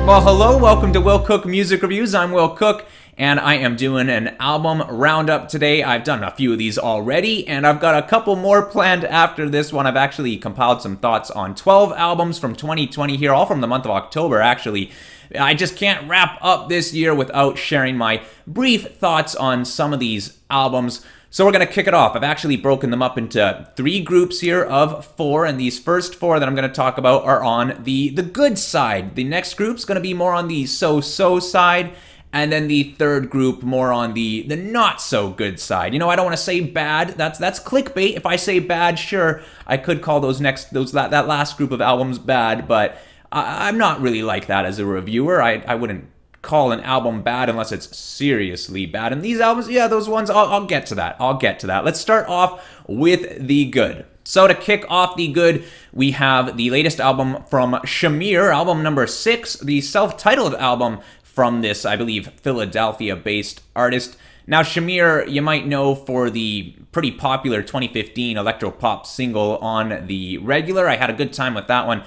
Well, hello, welcome to Will Cook Music Reviews. I'm Will Cook, and I am doing an album roundup today. I've done a few of these already, and I've got a couple more planned after this one. I've actually compiled some thoughts on 12 albums from 2020 here, all from the month of October, actually. I just can't wrap up this year without sharing my brief thoughts on some of these albums. So we're going to kick it off. I've actually broken them up into 3 groups here of 4, and these first 4 that I'm going to talk about are on the good side. The next group's going to be more on the so-so side, and then the third group more on the not-so-good side. You know, I don't want to say bad. That's clickbait. If I say bad, sure, I could call that last group of albums bad, but I'm not really like that as a reviewer. I wouldn't call an album bad unless it's seriously bad. And these albums, yeah, those ones, I'll get to that. Let's start off with the good. So to kick off the good, we have the latest album from Shamir, album number 6, the self-titled album from this, I believe, Philadelphia-based artist. Now, Shamir, you might know for the pretty popular 2015 electropop single On the Regular. I had a good time with that one.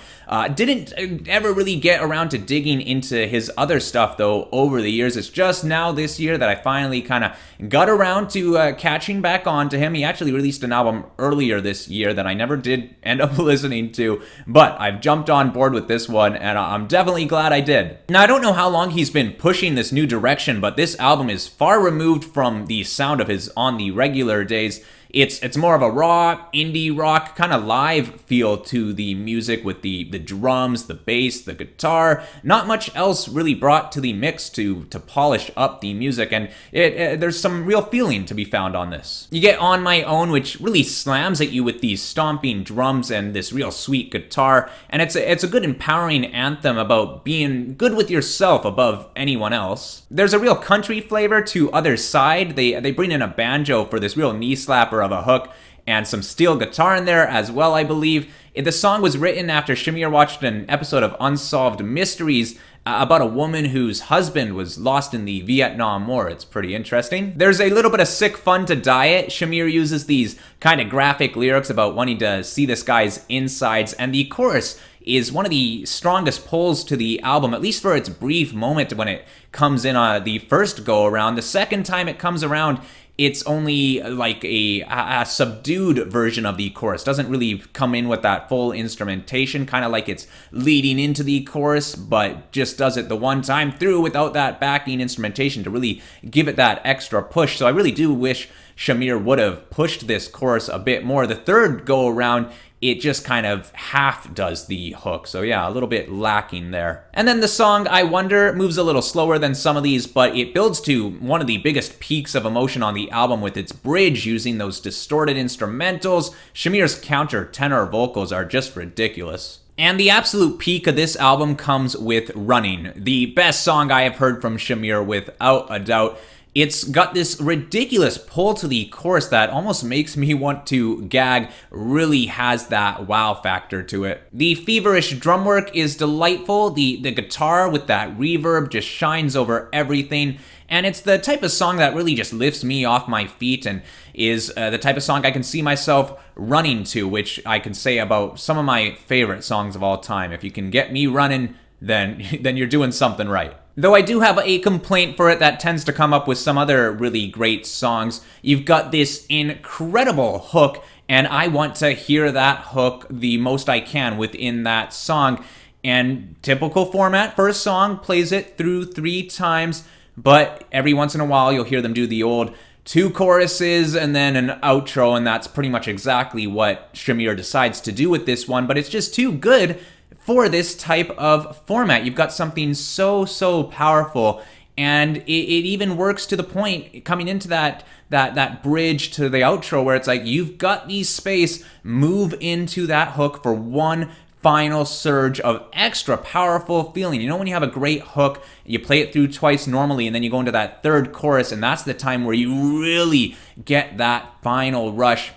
Didn't ever really get around to digging into his other stuff, though, over the years. It's just now this year that I finally kind of got around to catching back on to him. He actually released an album earlier this year that I never did end up listening to, but I've jumped on board with this one, and I'm definitely glad I did. Now, I don't know how long he's been pushing this new direction, but this album is far removed from the sound of his On the Regular days. It's more of a raw, indie rock, kind of live feel to the music with the drums, the bass, the guitar. Not much else really brought to the mix to polish up the music, and there's some real feeling to be found on this. You get On My Own, which really slams at you with these stomping drums and this real sweet guitar, and it's a good empowering anthem about being good with yourself above anyone else. There's a real country flavor to Other Side. They bring in a banjo for this real knee slapper of a hook, and some steel guitar in there as well, I believe. The song was written after Shamir watched an episode of Unsolved Mysteries about a woman whose husband was lost in the Vietnam War. It's pretty interesting. There's a little bit of sick fun to diet. Shamir uses these kind of graphic lyrics about wanting to see this guy's insides, and the chorus is one of the strongest pulls to the album, at least for its brief moment when it comes in the first go-around. The second time it comes around, it's only like a subdued version of the chorus. Doesn't really come in with that full instrumentation, kind of like it's leading into the chorus, but just does it the one time through without that backing instrumentation to really give it that extra push. So I really do wish Shamir would have pushed this chorus a bit more. The third go around, it just kind of half does the hook. So yeah, a little bit lacking there. And then the song I Wonder moves a little slower than some of these, but it builds to one of the biggest peaks of emotion on the album with its bridge using those distorted instrumentals. Shamir's counter tenor vocals are just ridiculous. And the absolute peak of this album comes with Running, the best song I have heard from Shamir without a doubt. It's got this ridiculous pull to the chorus that almost makes me want to gag, really has that wow factor to it. The feverish drum work is delightful, the guitar with that reverb just shines over everything, and it's the type of song that really just lifts me off my feet and is the type of song I can see myself running to, which I can say about some of my favorite songs of all time. If you can get me running, then you're doing something right. Though I do have a complaint for it that tends to come up with some other really great songs. You've got this incredible hook, and I want to hear that hook the most I can within that song. And typical format for a song, plays it through 3 times, but every once in a while you'll hear them do the old 2 choruses and then an outro, and that's pretty much exactly what Shamir decides to do with this one, but it's just too good for this type of format. You've got something so powerful, and it even works to the point coming into that bridge to the outro where it's like you've got the space, move into that hook for one final surge of extra powerful feeling. You know, when you have a great hook, you play it through twice normally, and then you go into that third chorus, and that's the time where you really get that final rush.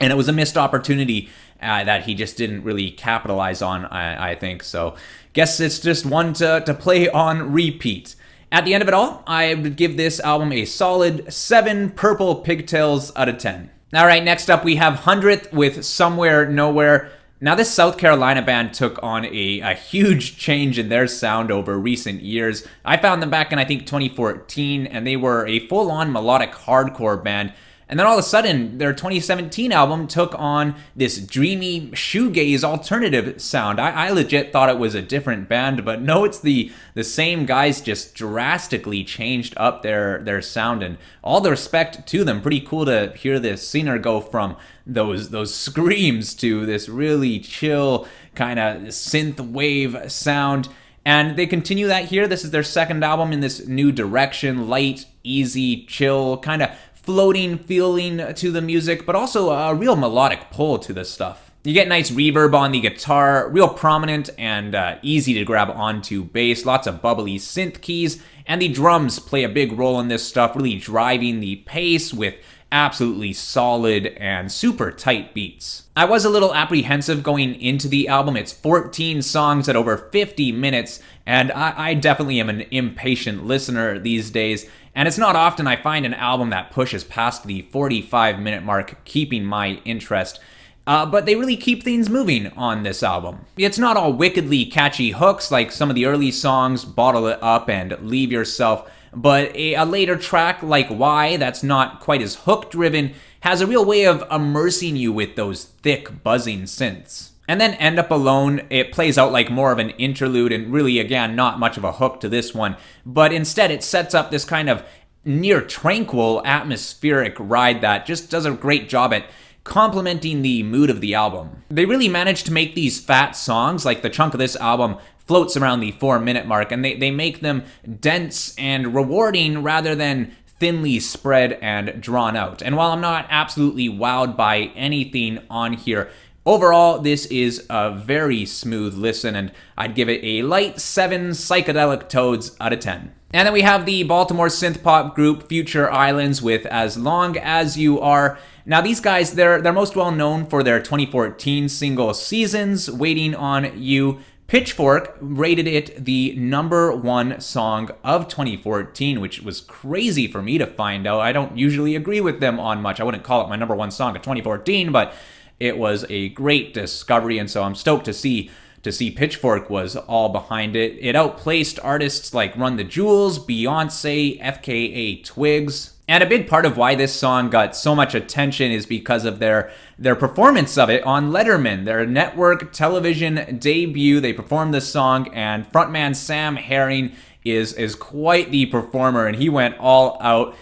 And it was a missed opportunity that he just didn't really capitalize on, I think. So guess it's just one to play on repeat. At the end of it all, I would give this album a solid 7 purple pigtails out of 10. All right, next up we have Hundredth with Somewhere Nowhere. Now, this South Carolina band took on a huge change in their sound over recent years. I found them back in, I think, 2014, and they were a full-on melodic hardcore band. And then all of a sudden, their 2017 album took on this dreamy shoegaze alternative sound. I legit thought it was a different band, but no, it's the same guys, just drastically changed up their sound, and all the respect to them. Pretty cool to hear this singer go from those screams to this really chill kind of synth wave sound. And they continue that here. This is their second album in this new direction, light, easy, chill, kind of floating feeling to the music, but also a real melodic pull to this stuff. You get nice reverb on the guitar, real prominent and easy to grab onto bass, lots of bubbly synth keys, and the drums play a big role in this stuff, really driving the pace with absolutely solid and super tight beats. I was a little apprehensive going into the album. It's 14 songs at over 50 minutes, and I definitely am an impatient listener these days, and it's not often I find an album that pushes past the 45-minute mark, keeping my interest. But they really keep things moving on this album. It's not all wickedly catchy hooks like some of the early songs, Bottle It Up and Leave Yourself, but a later track like Why, that's not quite as hook-driven, has a real way of immersing you with those thick, buzzing synths. And then End Up Alone, it plays out like more of an interlude, and really, again, not much of a hook to this one, but instead it sets up this kind of near tranquil atmospheric ride that just does a great job at complementing the mood of the album. They really managed to make these fat songs, like the chunk of this album floats around the 4-minute mark, and they make them dense and rewarding rather than thinly spread and drawn out. And while I'm not absolutely wowed by anything on here, overall, this is a very smooth listen, and I'd give it a light 7 psychedelic toads out of 10. And then we have the Baltimore synth pop group Future Islands with As Long As You Are. Now these guys, they're most well known for their 2014 single Seasons, Waiting on You. Pitchfork rated it the #1 song of 2014, which was crazy for me to find out. I don't usually agree with them on much. I wouldn't call it my #1 song of 2014, but it was a great discovery, and so I'm stoked to see Pitchfork was all behind it. It outplaced artists like Run the Jewels, Beyonce, FKA Twigs. And a big part of why this song got so much attention is because of their performance of it on Letterman, their network television debut. They performed this song, and frontman Sam Herring is quite the performer, and he went all out.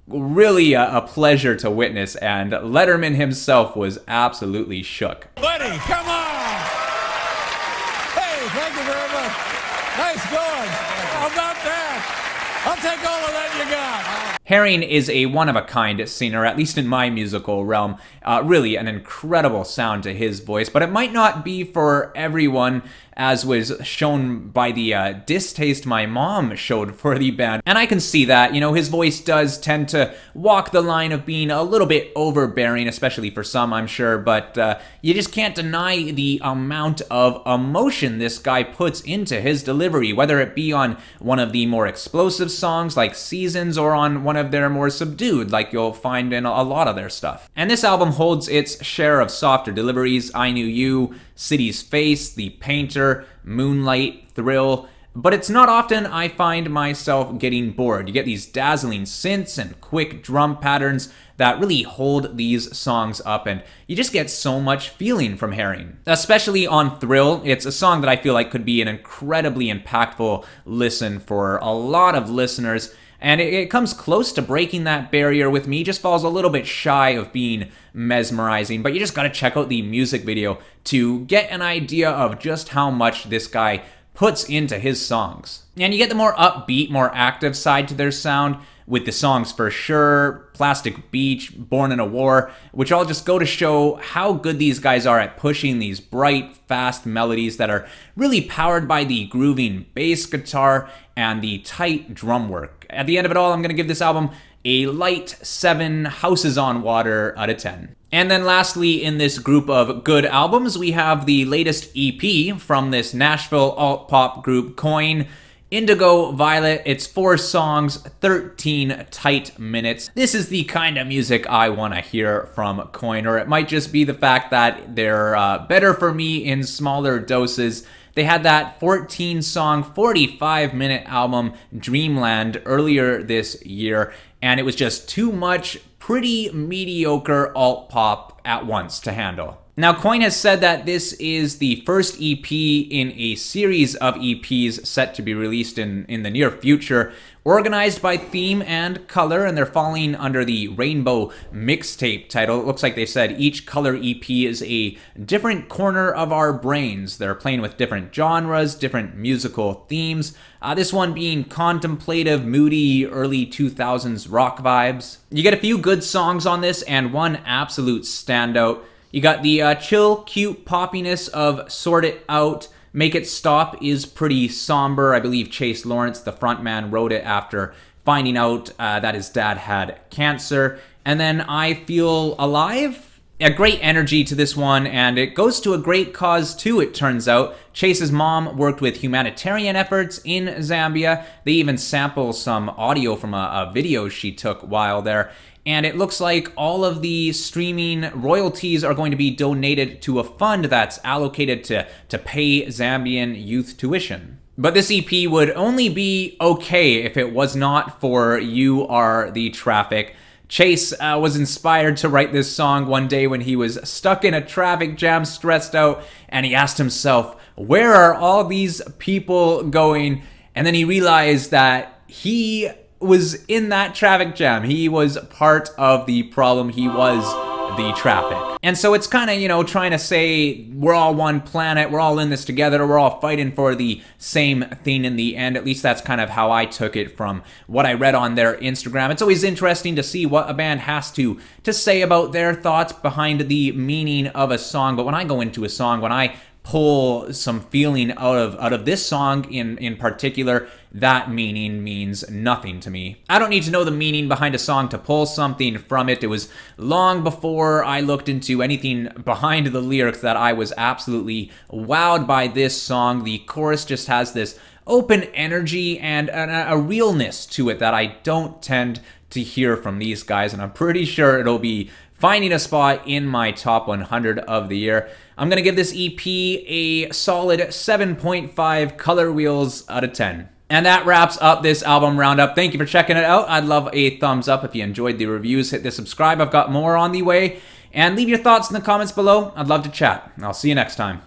Really a pleasure to witness, and Letterman himself was absolutely shook. Buddy, come on! Hey, thank you very much. Nice going. How about that? I'll take all of that you got. Herring is a one-of-a-kind singer, at least in my musical realm. Really an incredible sound to his voice, but it might not be for everyone, as was shown by the distaste my mom showed for the band. And I can see that, you know, his voice does tend to walk the line of being a little bit overbearing, especially for some, I'm sure, but you just can't deny the amount of emotion this guy puts into his delivery, whether it be on one of the more explosive songs like Seasons or on one of their more subdued, like you'll find in a lot of their stuff. And this album holds its share of softer deliveries: I Knew You, City's Face, The Painter, Moonlight, Thrill. But it's not often I find myself getting bored. You get these dazzling synths and quick drum patterns that really hold these songs up, and you just get so much feeling from Herring. Especially on Thrill, it's a song that I feel like could be an incredibly impactful listen for a lot of listeners. And it comes close to breaking that barrier with me, just falls a little bit shy of being mesmerizing, but you just gotta check out the music video to get an idea of just how much this guy puts into his songs. And you get the more upbeat, more active side to their sound with the songs For Sure, Plastic Beach, Born in a War, which all just go to show how good these guys are at pushing these bright, fast melodies that are really powered by the grooving bass guitar and the tight drum work. At the end of it all, I'm going to give this album a light 7 Houses on Water out of 10. And then lastly, in this group of good albums, we have the latest EP from this Nashville alt-pop group, Coin. Indigo Violet, it's 4 songs, 13 tight minutes. This is the kind of music I want to hear from Coin, or it might just be the fact that they're better for me in smaller doses. They had that 14-song, 45-minute album, Dreamland, earlier this year, and it was just too much pretty mediocre alt-pop at once to handle. Now, Coin has said that this is the first EP in a series of EPs set to be released in the near future, organized by theme and color, and they're falling under the Rainbow Mixtape title. It looks like they said each color EP is a different corner of our brains. They're playing with different genres, different musical themes. This one being contemplative, moody, early 2000s rock vibes. You get a few good songs on this and one absolute standout. You got the chill, cute poppiness of Sort It Out. Make It Stop is pretty somber. I believe Chase Lawrence, the frontman, wrote it after finding out that his dad had cancer. And then I Feel Alive. A great energy to this one, and it goes to a great cause too, it turns out. Chase's mom worked with humanitarian efforts in Zambia. They even sample some audio from a video she took while there. And it looks like all of the streaming royalties are going to be donated to a fund that's allocated to pay Zambian youth tuition. But this EP would only be okay if it was not for You Are the Traffic. Chase was inspired to write this song one day when he was stuck in a traffic jam, stressed out, and he asked himself, where are all these people going? And then he realized that he was in that traffic jam. He was part of the problem. He was the traffic. And so it's kind of, trying to say we're all one planet, we're all in this together, we're all fighting for the same thing in the end. At least that's kind of how I took it from what I read on their Instagram. It's always interesting to see what a band has to say about their thoughts behind the meaning of a song. But when I go into a song, when I pull some feeling out of this song in particular, that meaning means nothing to me. I don't need to know the meaning behind a song to pull something from it. It was long before I looked into anything behind the lyrics that I was absolutely wowed by this song. The chorus just has this open energy and a realness to it that I don't tend to hear from these guys, and I'm pretty sure it'll be finding a spot in my top 100 of the year. I'm going to give this EP a solid 7.5 color wheels out of 10. And that wraps up this album roundup. Thank you for checking it out. I'd love a thumbs up if you enjoyed the reviews. Hit the subscribe. I've got more on the way. And leave your thoughts in the comments below. I'd love to chat. I'll see you next time.